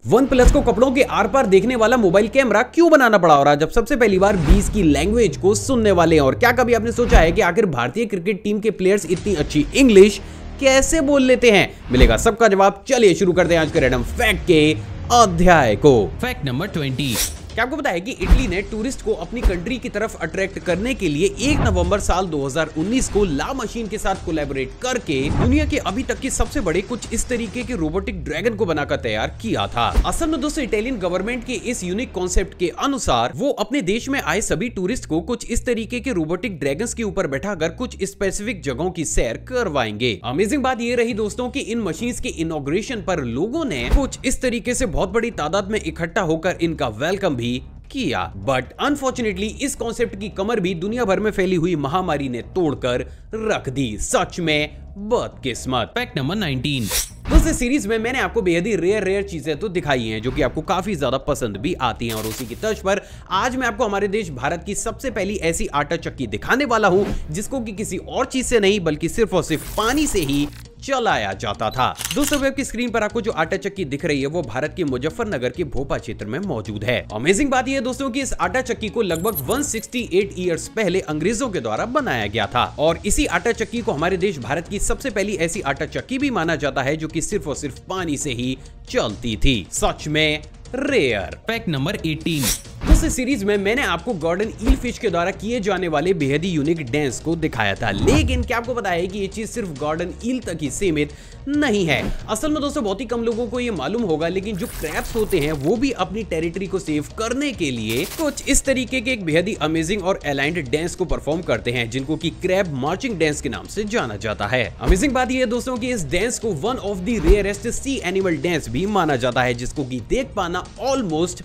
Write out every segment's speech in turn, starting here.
One plus को कपड़ों के आर पार देखने वाला मोबाइल कैमरा क्यों बनाना पड़ा और जब सबसे पहली बार 20 की लैंग्वेज को सुनने वाले हैं। और क्या कभी आपने सोचा है कि आखिर भारतीय क्रिकेट टीम के प्लेयर्स इतनी अच्छी इंग्लिश कैसे बोल लेते हैं? मिलेगा सबका जवाब। चलिए शुरू करते हैं आज के रैंडम फैक्ट के अध्याय को। Fact number 20। क्या आपको पता है कि इटली ने टूरिस्ट को अपनी कंट्री की तरफ अट्रैक्ट करने के लिए 1 नवंबर साल 2019 को ला मशीन के साथ कोलैबोरेट करके दुनिया के अभी तक के सबसे बड़े कुछ इस तरीके के रोबोटिक ड्रैगन को बनाकर तैयार किया था। असल में दोस्तों इटालियन गवर्नमेंट के इस यूनिक कॉन्सेप्ट के अनुसार वो अपने देश में आए सभी टूरिस्ट को कुछ इस तरीके के रोबोटिक ड्रैगन्स के ऊपर बैठाकर कुछ स्पेसिफिक जगहों की सैर करवाएंगे। अमेजिंग बात ये रही दोस्तों कि इन मशीन्स के इनॉग्रेशन पर लोगों ने कुछ इस तरीके से बहुत बड़ी तादाद में इकट्ठा होकर इनका वेलकम किया। बट अनफॉर्चुनेटली इस कॉन्सेप्ट की कमर भी दुनिया भर में फैली हुई महामारी ने तोड़कर रख दी। सच में बदकिस्मत। Fact number 19। दोस्तों सीरीज में मैंने आपको बेहद ही रेयर चीजें तो दिखाई हैं जो कि आपको काफी ज्यादा पसंद भी आती हैं और उसी की तर्ज पर आज मैं आपको हमारे देश भारत की सबसे पहली ऐसी आटा चक्की दिखाने वाला हूं जिसको कि किसी और चीज से नहीं बल्कि सिर्फ और सिर्फ पानी से ही चलाया जाता था। दोस्तों वेब की स्क्रीन पर आपको जो आटा चक्की दिख रही है वो भारत के मुजफ्फरनगर के भोपा क्षेत्र में मौजूद है। अमेजिंग बात यह है दोस्तों कि इस आटा चक्की को लगभग 168 ईयर्स पहले अंग्रेजों के द्वारा बनाया गया था और इसी आटा चक्की को हमारे देश भारत की सबसे पहली ऐसी आटा चक्की भी माना जाता है जो कि सिर्फ और सिर्फ पानी से ही चलती थी। सच में रेयर। Fact number 18। दूसरी सीरीज में मैंने आपको गॉर्डन ईल फिश के द्वारा किए जाने वाले बेहद ही यूनिक डांस को दिखाया था, लेकिन क्या आपको पता है कि ये चीज सिर्फ गॉर्डन ईल तक ही सीमित नहीं है। असल में दोस्तों बहुत ही कम लोगों को ये मालूम होगा लेकिन जो क्रैब्स होते हैं वो भी अपनी टेरिटरी को सेव करने के लिए कुछ इस तरीके के एक बेहद ही अमेजिंग और अलाइंड डांस को परफॉर्म करते हैं जिनको कि क्रैब मार्चिंग डांस के नाम से जाना जाता है। अमेजिंग बात यह है दोस्तों कि इस डांस को one of the rarest sea animal dance भी माना जाता है जिसको कि देख पाना ऑलमोस्ट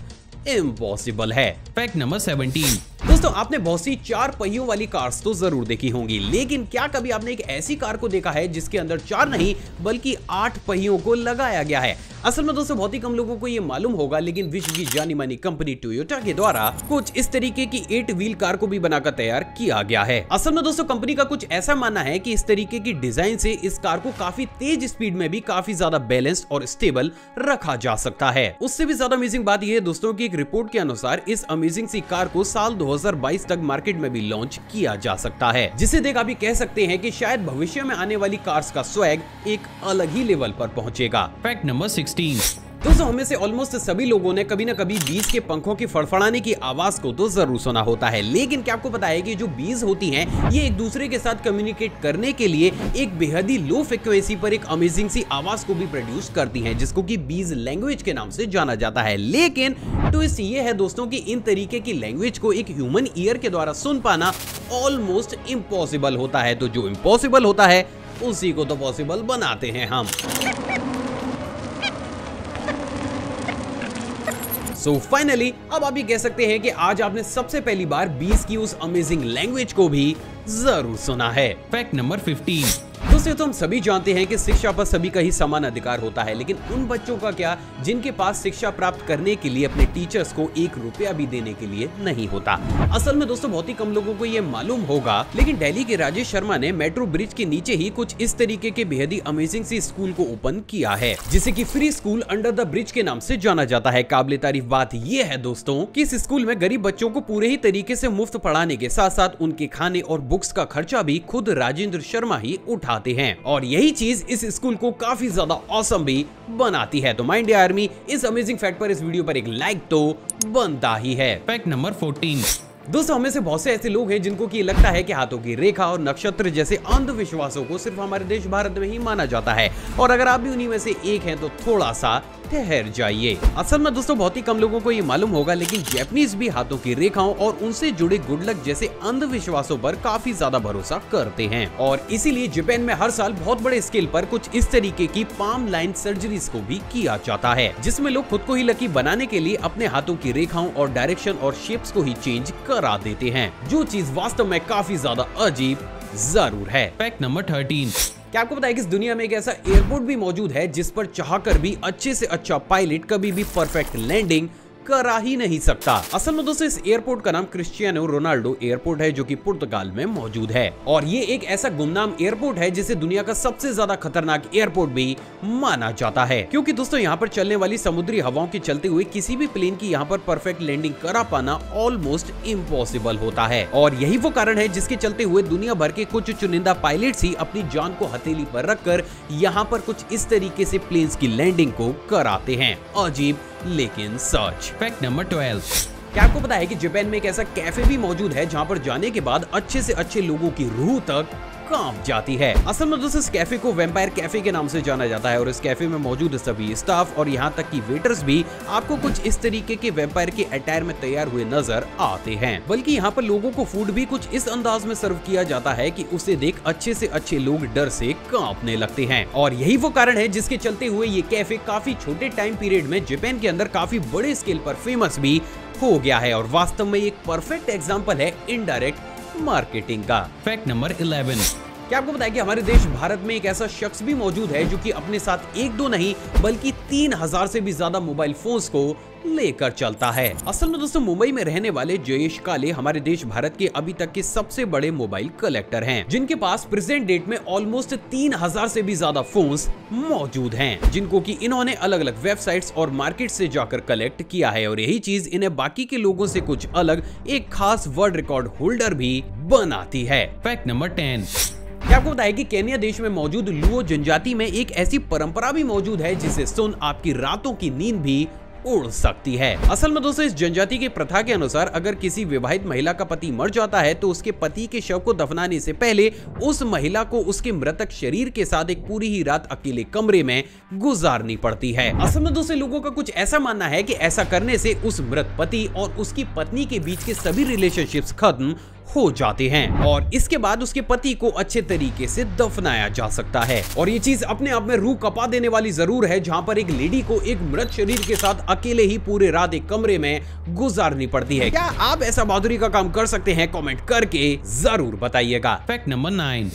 इम्पॉसिबल है। Fact number 17। दोस्तों आपने बहुत सी 4 पहियों वाली कार्स तो जरूर देखी होंगी, लेकिन क्या कभी आपने एक ऐसी कार को देखा है जिसके अंदर 4 नहीं बल्कि 8 पहियों को लगाया गया है? असल में दोस्तों बहुत ही कम लोगों को ये मालूम होगा लेकिन विश्व की जानी मानी कंपनी टोयोटा के द्वारा कुछ इस तरीके की 8 व्हील कार को भी बनाकर तैयार किया गया है। असल में दोस्तों कंपनी का कुछ ऐसा मानना है कि इस तरीके की डिजाइन से इस कार को काफी तेज स्पीड में भी काफी ज्यादा बैलेंस्ड और स्टेबल रखा जा सकता है। उससे भी ज्यादा अमेजिंग बात यह है दोस्तों की एक रिपोर्ट के अनुसार इस अमेजिंग सी कार को साल 2022 तक मार्केट में भी लॉन्च किया जा सकता है, जिसे देख आप ये कह सकते हैं कि शायद भविष्य में आने वाली कार्स का स्वैग एक अलग ही लेवल पर पहुंचेगा। Fact number 16। दोस्तों हमें से ऑलमोस्ट सभी लोगों ने कभी न कभी बीज के पंखों की फड़फड़ाने की आवाज को तो जरूर सुना होता है, लेकिन क्या आपको पता है कि जो बीज होती हैं ये एक दूसरे के साथ कम्युनिकेट करने के लिए एक बेहद ही लो फ्रीक्वेंसी पर एक अमेजिंग सी आवाज को भी प्रोड्यूस करती हैं जिसको कि बीज लैंग्वेज के नाम से जाना जाता है। लेकिन ट्विस्ट ये है दोस्तों कि इन तरीके की लैंग्वेज को एक ह्यूमन ईयर के द्वारा सुन पाना ऑलमोस्ट इम्पॉसिबल होता है, तो जो इम्पॉसिबल होता है उसी को तो पॉसिबल बनाते हैं हम। सो फाइनली अब आप ये कह सकते हैं कि आज आपने सबसे पहली बार बीज की उस अमेजिंग लैंग्वेज को भी जरूर सुना है। Fact number 15। दोस्तों तो हम सभी जानते हैं कि शिक्षा पर सभी का ही समान अधिकार होता है, लेकिन उन बच्चों का क्या जिनके पास शिक्षा प्राप्त करने के लिए अपने टीचर्स को 1 रुपया भी देने के लिए नहीं होता? असल में दोस्तों बहुत ही कम लोगों को ये मालूम होगा लेकिन दिल्ली के राजेश शर्मा ने मेट्रो ब्रिज के नीचे ही कुछ इस तरीके के बेहद ही अमेजिंग सी स्कूल को ओपन किया है जिसे की free school under the bridge के नाम से जाना जाता है। काबिले तारीफ बात यह है दोस्तों कि इस स्कूल में गरीब बच्चों को पूरे ही तरीके से मुफ्त पढ़ाने के साथ साथ उनके खाने और बुक्स का खर्चा भी खुद राजेंद्र शर्मा ही उठाते हैं और यही चीज इस स्कूल को काफी ज्यादा ऑसम भी बनाती है। तो माय इंडिया आर्मी इस अमेजिंग फैक्ट पर इस वीडियो पर एक लाइक तो बनता ही है। Fact number 14। दोस्तों हमें से बहुत से ऐसे लोग हैं जिनको कि लगता है कि हाथों की रेखा और नक्षत्र जैसे अंधविश्वासों को सिर्फ हमारे देश भारत में ही माना जाता है और अगर आप भी उन्हीं में से एक हैं तो थोड़ा सा ठहर जाइए। असल में दोस्तों बहुत ही कम लोगों को ये मालूम होगा लेकिन जापानीज भी हाथों की रेखाओं और उनसे जुड़े गुड लक जैसे अंधविश्वासों पर काफी ज्यादा भरोसा करते हैं और इसीलिए जापान में हर साल बहुत बड़े स्केल पर कुछ इस तरीके की पाम लाइन सर्जरीज को भी किया जाता है जिसमें लोग खुद को ही लकी बनाने के लिए अपने हाथों की रेखाओं और डायरेक्शन और शेप्स को ही चेंज करा देते हैं, जो चीज वास्तव में काफी ज्यादा अजीब जरूर है। Fact number 13। क्या आपको पता है कि इस दुनिया में एक ऐसा एयरपोर्ट भी मौजूद है जिस पर चाहकर भी अच्छे से अच्छा पायलट कभी भी परफेक्ट लैंडिंग करा ही नहीं सकता। असल में दोस्तों इस एयरपोर्ट का नाम क्रिस्टियानो रोनाल्डो एयरपोर्ट है जो कि पुर्तगाल में मौजूद है और ये एक ऐसा गुमनाम एयरपोर्ट है जिसे दुनिया का सबसे ज्यादा खतरनाक एयरपोर्ट भी माना जाता है, क्योंकि दोस्तों यहाँ पर चलने वाली समुद्री हवाओं के चलते हुए किसी भी प्लेन की यहाँ पर परफेक्ट लैंडिंग करा पाना ऑलमोस्ट इम्पॉसिबल होता है। और यही वो कारण है जिसके चलते हुए दुनिया भर के कुछ चुनिंदा पायलट्स ही अपनी जान को हथेली पर रखकर यहाँ पर कुछ इस तरीके से प्लेन्स की लैंडिंग को कराते हैं। अजीब लेकिन सच। Fact number 12। क्या आपको पता है कि जापान में एक ऐसा कैफे भी मौजूद है जहां पर जाने के बाद अच्छे से अच्छे लोगों की रूह तक कांप जाती है। असल में दोस्तों इस कैफे को वैम्पायर कैफे के नाम से जाना जाता है और इस कैफे में मौजूद सभी स्टाफ और यहाँ तक कि वेटर्स भी आपको कुछ इस तरीके के वैम्पायर के अटायर में तैयार हुए नजर आते हैं। बल्कि यहाँ पर लोगों को फूड भी कुछ इस अंदाज में सर्व किया जाता है कि उसे देख अच्छे से अच्छे लोग डर से कांपने लगते हैं। और यही वो कारण है जिसके चलते हुए ये कैफे काफी छोटे टाइम पीरियड में जापान के अंदर काफी बड़े स्केल पर फेमस भी हो गया है और वास्तव में एक परफेक्ट एग्जाम्पल है इनडायरेक्ट मार्केटिंग का। Fact number 11। क्या आपको पता है कि हमारे देश भारत में एक ऐसा शख्स भी मौजूद है जो कि अपने साथ एक दो नहीं बल्कि 3000 से भी ज्यादा मोबाइल फोन्स को लेकर चलता है। असल में दोस्तों मुंबई में रहने वाले जयेश काले हमारे देश भारत के अभी तक के सबसे बड़े मोबाइल कलेक्टर हैं, जिनके पास प्रेजेंट डेट में ऑलमोस्ट 3000 से भी ज्यादा फोन्स मौजूद हैं, जिनको कि इन्होंने अलग अलग वेबसाइट्स और मार्केट से जाकर कलेक्ट किया है। और यही चीज इन्हें बाकी के लोगों से कुछ अलग एक खास वर्ल्ड रिकॉर्ड होल्डर भी बनाती है। Fact number 10। क्या आपको बताया कि केन्या देश में मौजूद लुओ जनजाति में एक ऐसी परंपरा भी मौजूद है जिसे सुन आपकी रातों की नींद भी उड़ सकती है। असल में दोस्तों इस जनजाति की प्रथा के अनुसार अगर किसी विवाहित महिला का पति मर जाता है तो उसके पति के शव को दफनाने से पहले उस महिला को उसके मृतक शरीर के साथ एक पूरी ही रात अकेले कमरे में गुजारनी पड़ती है। असल में दोस्तों लोगों का कुछ ऐसा मानना है कि ऐसा करने से उस मृत पति और उसकी पत्नी के बीच के सभी रिलेशनशिप्स खत्म हो जाते हैं और इसके बाद उसके पति को अच्छे तरीके से दफनाया जा सकता है। और ये चीज अपने आप में रूह कपा देने वाली जरूर है, जहां पर एक लेडी को एक मृत शरीर के साथ अकेले ही पूरे रात एक कमरे में गुजारनी पड़ती है। क्या आप ऐसा बहादुरी का काम कर सकते हैं? कमेंट करके जरूर बताइएगा। Fact number 9।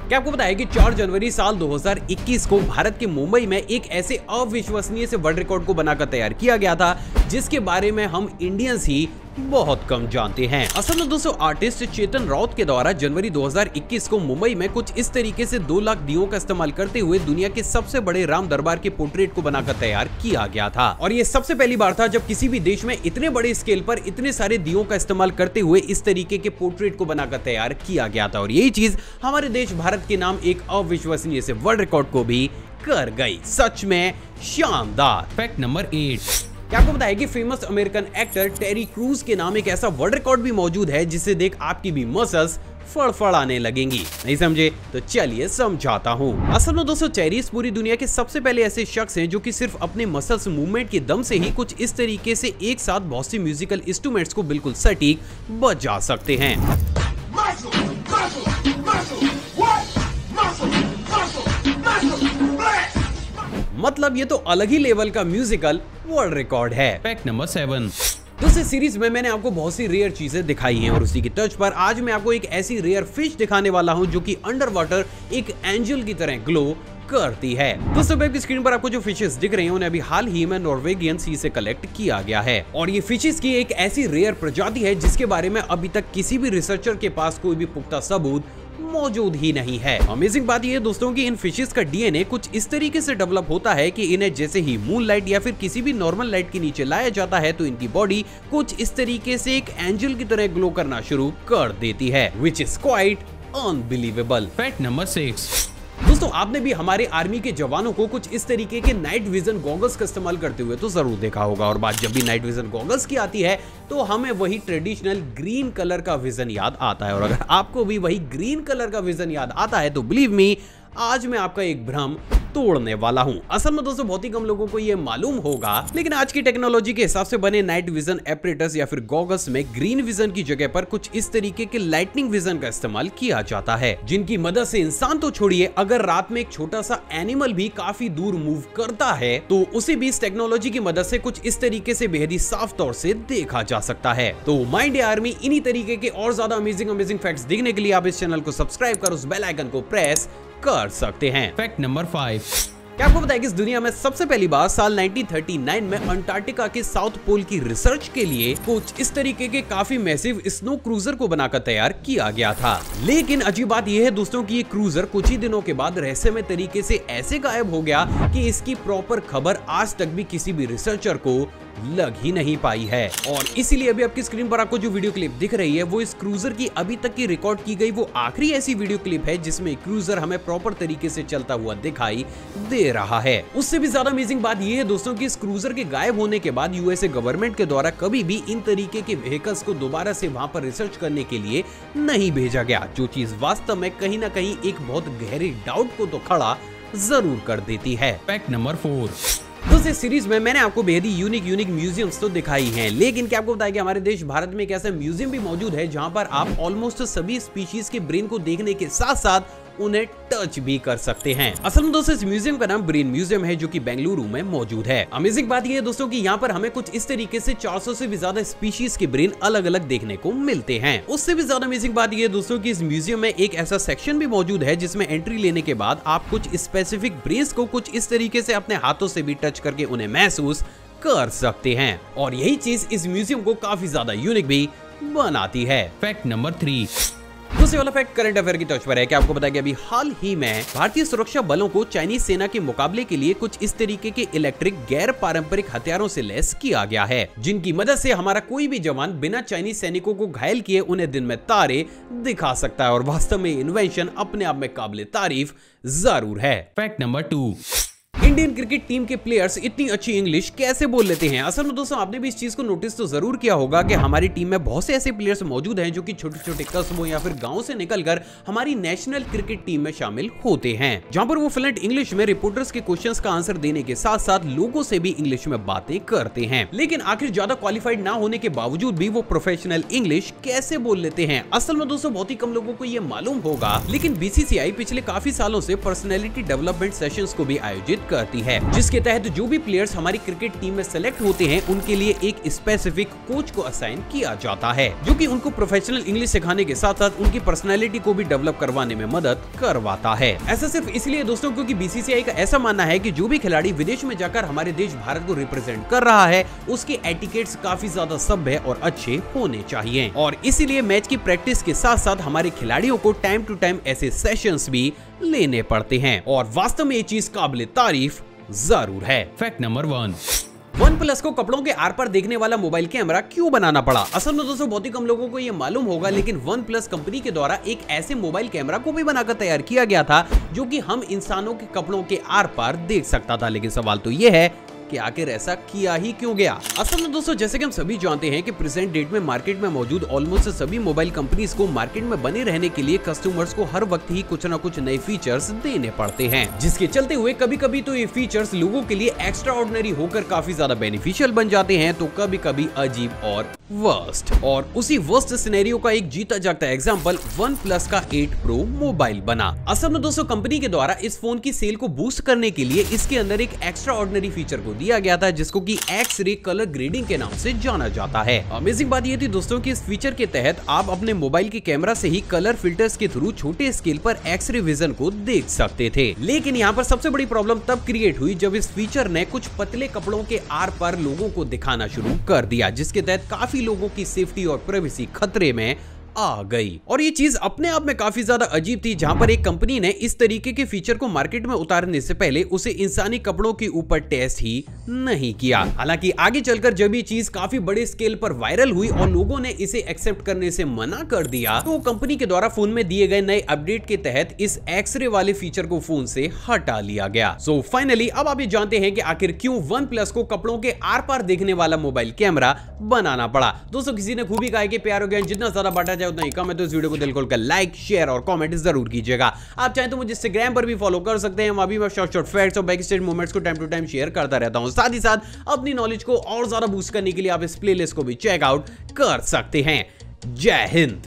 क्या आपको पता है कि 4 जनवरी साल 2021 को भारत के मुंबई में एक ऐसे अविश्वसनीय से वर्ल्ड रिकॉर्ड को बनाकर तैयार किया गया था जिसके बारे में हम इंडियंस ही बहुत कम जानते हैं। असल में दोस्तों आर्टिस्ट चेतन राउत के द्वारा जनवरी 2021 को मुंबई में कुछ इस तरीके से 2 लाख दियों का इस्तेमाल करते हुए दुनिया के सबसे बड़े राम दरबार के पोर्ट्रेट को बनाकर तैयार किया गया था। और ये सबसे पहली बार था जब किसी भी देश में इतने बड़े स्केल पर इतने सारे दियों का इस्तेमाल करते हुए इस तरीके के पोर्ट्रेट को बनाकर तैयार किया गया था। और यही चीज हमारे देश भारत के नाम एक अविश्वसनीय से वर्ल्ड रिकॉर्ड को भी कर गई। सच में शानदार। Fact number 8। क्या आपको पता है कि फेमस अमेरिकन एक्टर टेरी क्रूज के नाम एक ऐसा वर्ल्ड रिकॉर्ड भी मौजूद है जिसे देख आपकी भी मसल्स फड़फड़ाने लगेंगी? नहीं समझे तो चलिए समझाता हूँ। असल में दोस्तों टेरी पूरी दुनिया के सबसे पहले ऐसे शख्स हैं जो कि सिर्फ अपने मसल्स मूवमेंट के दम से ही कुछ इस तरीके से एक साथ बहुत सी म्यूजिकल इंस्ट्रूमेंट्स को बिल्कुल सटीक बजा सकते हैं। मतलब ये तो अलग ही लेवल का म्यूजिकल वर्ल्ड रिकॉर्ड है। Fact number 7। दोस्तों सीरीज में मैंने आपको बहुत सी रेयर चीजें दिखाई हैं और उसी की टच पर आज मैं आपको एक ऐसी रेयर फिश दिखाने वाला हूं जो कि अंडर वाटर एक एंजल की तरह ग्लो करती है। दोस्तों वेब की स्क्रीन पर आपको जो फिशेस दिख रही हैं उन्हें अभी हाल ही में नॉर्वेगियन सी से कलेक्ट किया गया है और ये फिशेस की एक ऐसी रेयर प्रजाति है जिसके बारे में अभी तक किसी भी रिसर्चर के पास कोई भी पुख्ता सबूत मौजूद ही नहीं है। अमेजिंग बात यह है दोस्तों कि इन फिशेस का डीएनए कुछ इस तरीके से डेवलप होता है कि इन्हें जैसे ही मून लाइट या फिर किसी भी नॉर्मल लाइट के नीचे लाया जाता है तो इनकी बॉडी कुछ इस तरीके से एक एंजल की तरह ग्लो करना शुरू कर देती है, which is quite unbelievable. Fact number 6। दोस्तों आपने भी हमारे आर्मी के जवानों को कुछ इस तरीके के नाइट विजन गॉगल्स का इस्तेमाल करते हुए तो जरूर देखा होगा और बात जब भी नाइट विजन गॉगल्स की आती है तो हमें वही ट्रेडिशनल ग्रीन कलर का विजन याद आता है। और अगर आपको भी वही ग्रीन कलर का विजन याद आता है तो बिलीव मी आज मैं आपका एक भ्रम तोड़ने वाला हूं। असल में दोस्तों बहुत ही कम लोगों को ये मालूम होगा लेकिन आज की टेक्नोलॉजी के हिसाब से बने नाइट विजन एपरेटस या फिर गॉगल्स में ग्रीन विजन की जगह पर कुछ इस तरीके के लाइटनिंग विजन का इस्तेमाल किया जाता है, जिनकी मदद से इंसान तो छोड़िए अगर रात में एक छोटा सा एनिमल भी काफी दूर मूव करता है तो उसे भी इस टेक्नोलॉजी की मदद से कुछ इस तरीके से बेहद ही साफ तौर से देखा जा सकता है। तो माय इंडिया आर्मी इन्हीं तरीके के और ज्यादा अमेजिंग फैक्ट्स देखने के लिए आप इस चैनल को सब्सक्राइब कर उस बेल आइकन को प्रेस कर सकते हैं। Fact number 5। क्या आपको पता है कि इस दुनिया में सबसे पहली बार साल 1939 में अंटार्कटिका के साउथ पोल की रिसर्च के लिए कुछ इस तरीके के काफी मैसिव स्नो क्रूजर को बनाकर तैयार किया गया था। लेकिन अजीब बात यह है दोस्तों कि ये क्रूजर कुछ ही दिनों के बाद रहस्यमय तरीके से ऐसे गायब हो गया कि इसकी प्रॉपर खबर आज तक भी किसी भी रिसर्चर को लग ही नहीं पाई है। और इसीलिए अभी आपकी स्क्रीन पर आपको जो वीडियो क्लिप दिख रही है वो इस क्रूजर की अभी तक की रिकॉर्ड की गई वो आखिरी ऐसी वीडियो क्लिप है जिसमें क्रूजर हमें प्रॉपर तरीके से चलता हुआ दिखाई दे रहा है। उससे भी ज्यादा अमेजिंग बात यह है दोस्तों कि इस क्रूजर के गायब होने के बाद यूएसए गवर्नमेंट के द्वारा कभी भी इन तरीके के व्हीकल्स को दोबारा से वहां पर रिसर्च करने के लिए नहीं भेजा गया, जो चीज वास्तव में कहीं ना कहीं एक बहुत गहरे डाउट को तो खड़ा जरूर कर देती है। Fact number 4। दोस्तों इस सीरीज में मैंने आपको बेहद ही यूनिक म्यूजियम्स तो दिखाई हैं, लेकिन क्या आपको बताया कि हमारे देश भारत में एक ऐसा म्यूजियम भी मौजूद है जहां पर आप ऑलमोस्ट सभी स्पीशीज के ब्रेन को देखने के साथ साथ उन्हें टच भी कर सकते हैं। असल में दोस्तों इस म्यूजियम का नाम ब्रेन म्यूजियम है जो कि बेंगलुरु में मौजूद है। अमेजिंग बात यह है दोस्तों कि यहाँ पर हमें कुछ इस तरीके से 400 से भी ज्यादा स्पीशीज के ब्रेन अलग अलग देखने को मिलते हैं। उससे भी ज्यादा अमेजिंग बात यह है दोस्तों कि इस म्यूजियम में एक ऐसा सेक्शन भी मौजूद है जिसमें एंट्री लेने के बाद आप कुछ स्पेसिफिक ब्रेन्स को कुछ इस तरीके से अपने हाथों से भी टच करके उन्हें महसूस कर सकते हैं, और यही चीज इस म्यूजियम को काफी ज्यादा यूनिक भी बनाती है। Fact number 3। दूसरे वाला फैक्ट करंट अफेयर की टच पर है। क्या आपको पता है कि अभी हाल ही में भारतीय सुरक्षा बलों को चाइनीज सेना के मुकाबले के लिए कुछ इस तरीके के इलेक्ट्रिक गैर पारंपरिक हथियारों से लैस किया गया है, जिनकी मदद से हमारा कोई भी जवान बिना चाइनीज सैनिकों को घायल किए उन्हें दिन में तारे दिखा सकता है। और वास्तव में इन्वेंशन अपने आप में काबिले तारीफ जरूर है। Fact number 2। Indian cricket team के प्लेयर्स इतनी अच्छी इंग्लिश कैसे बोल लेते हैं? असल में दोस्तों आपने भी इस चीज को नोटिस तो जरूर किया होगा कि हमारी टीम में बहुत से ऐसे प्लेयर्स मौजूद हैं जो कि छोटे छोटे कस्बों या फिर गांव से निकलकर हमारी नेशनल क्रिकेट टीम में शामिल होते हैं, जहां पर वो फ्लुएंट इंग्लिश में रिपोर्टर्स के क्वेश्चंस का आंसर देने के साथ साथ लोगों से भी इंग्लिश में बातें करते हैं। लेकिन आखिर ज्यादा क्वालिफाइड ना होने के बावजूद भी वो प्रोफेशनल इंग्लिश कैसे बोल लेते हैं? असल में दोस्तों बहुत ही कम लोगों को ये मालूम होगा, लेकिन बीसीसीआई पिछले काफी सालों से पर्सनैलिटी डेवलपमेंट सेशंस को भी आयोजित करती है, जिसके तहत जो भी प्लेयर्स हमारी क्रिकेट टीम में सेलेक्ट होते हैं उनके लिए एक स्पेसिफिक कोच को असाइन किया जाता है, जो कि उनको प्रोफेशनल इंग्लिश सिखाने के साथ साथ उनकी पर्सनैलिटी को भी डेवलप करवाने में मदद करवाता है। ऐसा सिर्फ इसलिए दोस्तों क्योंकि बीसीसीआई का ऐसा मानना है कि जो भी खिलाड़ी विदेश में जाकर हमारे देश भारत को रिप्रेजेंट कर रहा है उसके एटिकेट्स काफी ज्यादा सभ्य और अच्छे होने चाहिए, और इसीलिए मैच की प्रैक्टिस के साथ साथ हमारे खिलाड़ियों को टाइम टू टाइम ऐसे सेशंस भी लेने पड़ते हैं, और वास्तव में ये चीज काबिले तारीफ जरूर है। Fact number 1। OnePlus को कपड़ों के आर पार देखने वाला मोबाइल कैमरा क्यों बनाना पड़ा? असल में दोस्तों बहुत ही कम लोगों को ये मालूम होगा, लेकिन OnePlus कंपनी के द्वारा एक ऐसे मोबाइल कैमरा को भी बनाकर तैयार किया गया था जो कि हम इंसानों के कपड़ों के आर पार देख सकता था। लेकिन सवाल तो ये है कि आखिर ऐसा किया ही क्यों गया? असल में दोस्तों जैसे कि हम सभी जानते हैं कि प्रेजेंट डेट में मार्केट में मौजूद ऑलमोस्ट सभी मोबाइल कंपनीज को मार्केट में बने रहने के लिए कस्टमर्स को हर वक्त ही कुछ न कुछ नए फीचर्स देने पड़ते हैं, जिसके चलते हुए कभी कभी तो ये फीचर्स लोगों के लिए एक्स्ट्रा ऑर्डिनरी होकर काफी ज्यादा बेनिफिशियल बन जाते हैं, तो कभी कभी अजीब और वर्स्ट। और उसी वर्स्ट सिनेरियो का एक जीता जागता एग्जाम्पल OnePlus का 8 Pro मोबाइल बना। असल में दोस्तों कंपनी के द्वारा इस फोन की सेल को बूस्ट करने के लिए इसके अंदर एक एक्स्ट्रा ऑर्डिनरी फीचर को दिया गया था जिसको कि एक्स-रे कलर ग्रेडिंग के नाम से जाना जाता है। अमेजिंग बात यह थी दोस्तों कि इस फीचर के तहत आप अपने मोबाइल के कैमरा से ही कलर फिल्टर्स के थ्रू छोटे स्केल पर एक्स-रे विजन को देख सकते थे। लेकिन यहाँ पर सबसे बड़ी प्रॉब्लम तब क्रिएट हुई जब इस फीचर ने कुछ पतले कपड़ों के आर पार लोगों को दिखाना शुरू कर दिया, जिसके तहत काफी लोगों की सेफ्टी और प्राइवेसी खतरे में आ गई। और ये चीज अपने आप में काफी ज्यादा अजीब थी, जहां पर एक कंपनी ने इस तरीके के फीचर को मार्केट में उतारने से पहले उसे इंसानी कपड़ों के ऊपर टेस्ट ही नहीं किया। हालांकि आगे चलकर जब ये चीज काफी बड़े स्केल पर वायरल हुई और लोगों ने इसे एक्सेप्ट करने से मना कर दिया, तो कंपनी के द्वारा फोन में दिए गए नए अपडेट के तहत इस एक्सरे वाले फीचर को फोन से हटा लिया गया। सो फाइनली अब आप ये जानते हैं कि आखिर क्यों OnePlus को कपड़ों के आर पार देखने वाला मोबाइल कैमरा बनाना पड़ा। दोस्तों किसी ने खूबी कहा कि प्यार हो गया जितना ज्यादा बांटा जाए उतना ही कम है, तो इस वीडियो को दिल खोलकर लाइक शेयर और कमेंट जरूर कीजिएगा। आप चाहें तो मुझे इंस्टाग्राम पर भी फॉलो कर सकते हैं, वहां भी मैं शॉर्ट फैक्ट्स और बैक स्टेज मोमेंट्स को टाइम टू टाइम शेयर करता रहता हूं। साथ ही साथ अपनी नॉलेज को और ज्यादा बूस्ट करने के लिए आप इस प्लेलिस्ट को भी चेकआउट कर सकते हैं। जय हिंद।